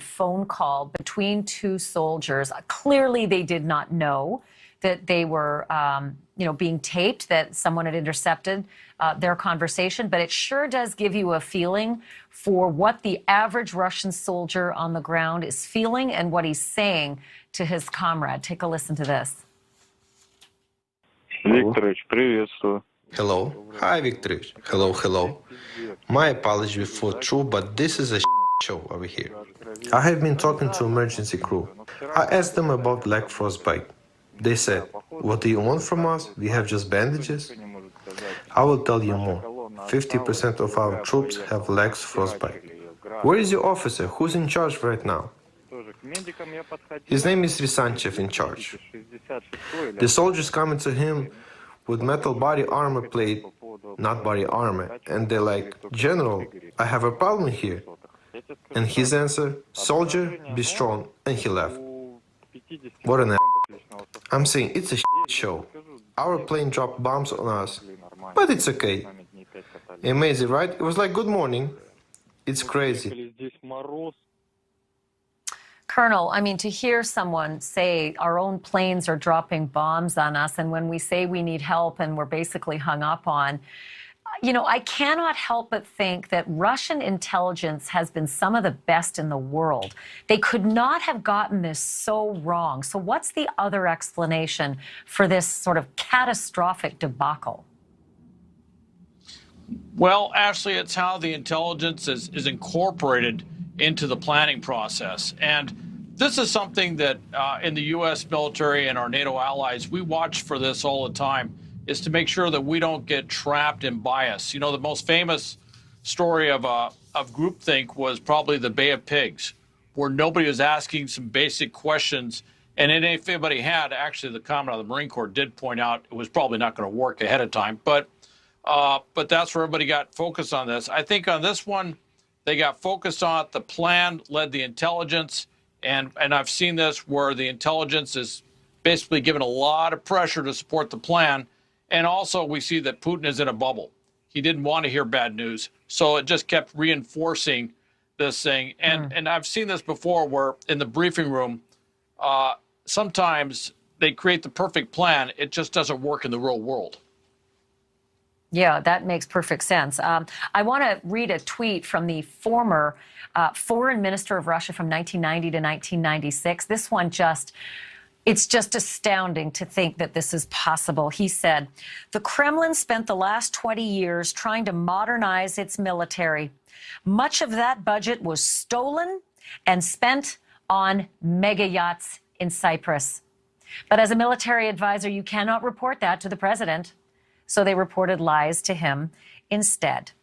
phone call between two soldiers. Clearly, they did not know that they were, being taped, that someone had intercepted their conversation. But it sure does give you a feeling for what the average Russian soldier on the ground is feeling and what he's saying to his comrade. Take a listen to this. Викторович, приветствую. Hello. Hi, Viktorovich. Hello, hello. My apology for true, but this is a show over here. I have been talking to emergency crew. I asked them about leg frostbite. They said, what do you want from us? We have just bandages. I will tell you more. 50% of our troops have legs frostbite. Where is your officer? Who's in charge right now? His name is Risanchev in charge. The soldiers coming to him with metal body armor plate, not body armor, and they're like, General, I have a problem here. And his answer, soldier, be strong, and he left. What an I'm saying, it's a show. Our plane dropped bombs on us, but it's okay. Amazing, right? It was like, good morning. It's crazy. Colonel, I mean, to hear someone say our own planes are dropping bombs on us, and when we say we need help and we're basically hung up on, I cannot help but think that Russian intelligence has been some of the best in the world. They could not have gotten this so wrong. So what's the other explanation for this sort of catastrophic debacle? Well, Ashley, it's how the intelligence is incorporated into the planning process. And this is something that in the U.S. military and our NATO allies, we watch for this all the time, is to make sure that we don't get trapped in bias. The most famous story of groupthink was probably the Bay of Pigs, where nobody was asking some basic questions. And if anybody had, actually the Commandant of the Marine Corps did point out it was probably not going to work ahead of time. But that's where everybody got focused on this. I think on this one, they got focused on it. The plan led the intelligence. And I've seen this where the intelligence is basically given a lot of pressure to support the plan. And also we see that Putin is in a bubble. He didn't want to hear bad news. So it just kept reinforcing this thing. And I've seen this before where in the briefing room, sometimes they create the perfect plan. It just doesn't work in the real world. Yeah, that makes perfect sense. I want to read a tweet from the former foreign minister of Russia from 1990 to 1996. This one it's just astounding to think that this is possible. He said, the Kremlin spent the last 20 years trying to modernize its military. Much of that budget was stolen and spent on mega yachts in Cyprus. But as a military advisor, you cannot report that to the president. So they reported lies to him instead.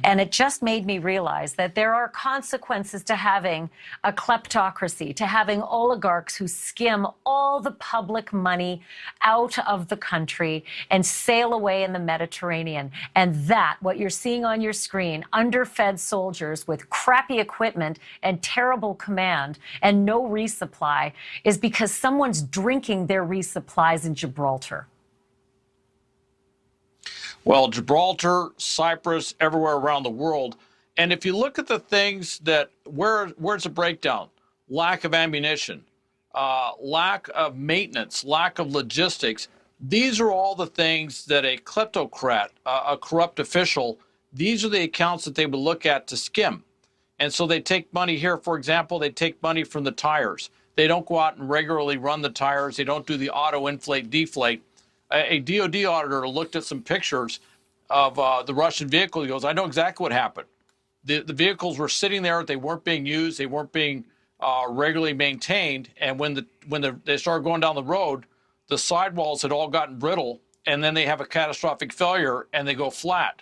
And it just made me realize that there are consequences to having a kleptocracy, to having oligarchs who skim all the public money out of the country and sail away in the Mediterranean. And that, what you're seeing on your screen, underfed soldiers with crappy equipment and terrible command and no resupply, is because someone's drinking their resupplies in Gibraltar. Well, Gibraltar, Cyprus, everywhere around the world. And if you look at the things that, where's the breakdown? Lack of ammunition, lack of maintenance, lack of logistics. These are all the things that a kleptocrat, a corrupt official, these are the accounts that they would look at to skim. And so they take money here, for example, they take money from the tires. They don't go out and regularly run the tires. They don't do the auto inflate, deflate. A DOD auditor looked at some pictures of the Russian vehicle. He goes, I know exactly what happened. The vehicles were sitting there. They weren't being used. They weren't being regularly maintained. And when they started going down the road, the sidewalls had all gotten brittle, and then they have a catastrophic failure, and they go flat.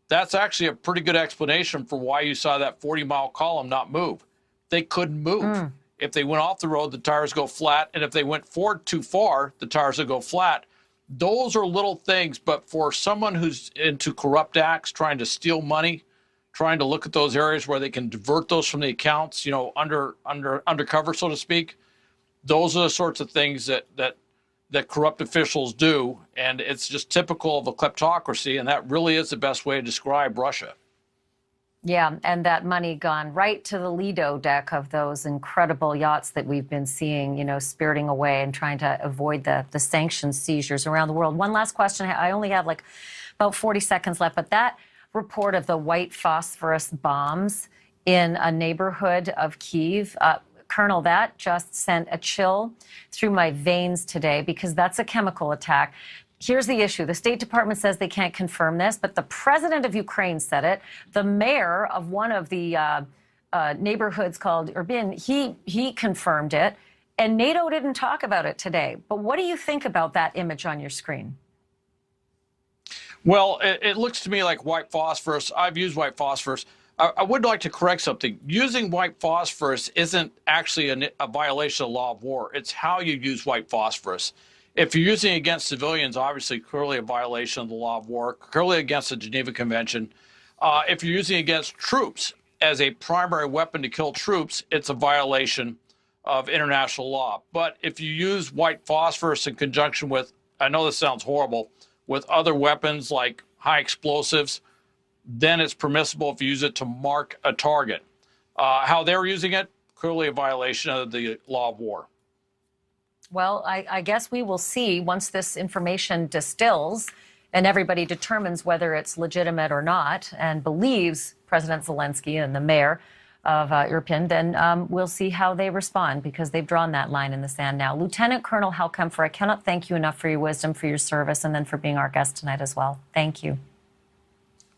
That's actually a pretty good explanation for why you saw that 40-mile column not move. They couldn't move. If they went off the road, the tires go flat. And if they went forward too far, the tires would go flat. Those are little things, but for someone who's into corrupt acts, trying to steal money, trying to look at those areas where they can divert those from the accounts, undercover, so to speak, those are the sorts of things that corrupt officials do, and it's just typical of a kleptocracy, and that really is the best way to describe Russia. Yeah, and that money gone right to the Lido deck of those incredible yachts that we've been seeing, spiriting away and trying to avoid the sanctions seizures around the world. One last question. I only have like about 40 seconds left, but that report of the white phosphorus bombs in a neighborhood of Kyiv, Colonel, that just sent a chill through my veins today because that's a chemical attack. Here's the issue. The State Department says they can't confirm this, but the president of Ukraine said it. The mayor of one of the neighborhoods called Urbin, he confirmed it. And NATO didn't talk about it today. But what do you think about that image on your screen? Well, it looks to me like white phosphorus. I've used white phosphorus. I would like to correct something. Using white phosphorus isn't actually a violation of the law of war. It's how you use white phosphorus. If you're using it against civilians, obviously, clearly a violation of the law of war, clearly against the Geneva Convention. If you're using it against troops as a primary weapon to kill troops, it's a violation of international law. But if you use white phosphorus in conjunction with, I know this sounds horrible, with other weapons like high explosives, then it's permissible if you use it to mark a target. How they're using it, clearly a violation of the law of war. Well, I guess we will see once this information distills and everybody determines whether it's legitimate or not and believes President Zelensky and the mayor of Irpin, then we'll see how they respond because they've drawn that line in the sand now. Lieutenant Colonel Hal Kempfer, I cannot thank you enough for your wisdom, for your service, and then for being our guest tonight as well. Thank you.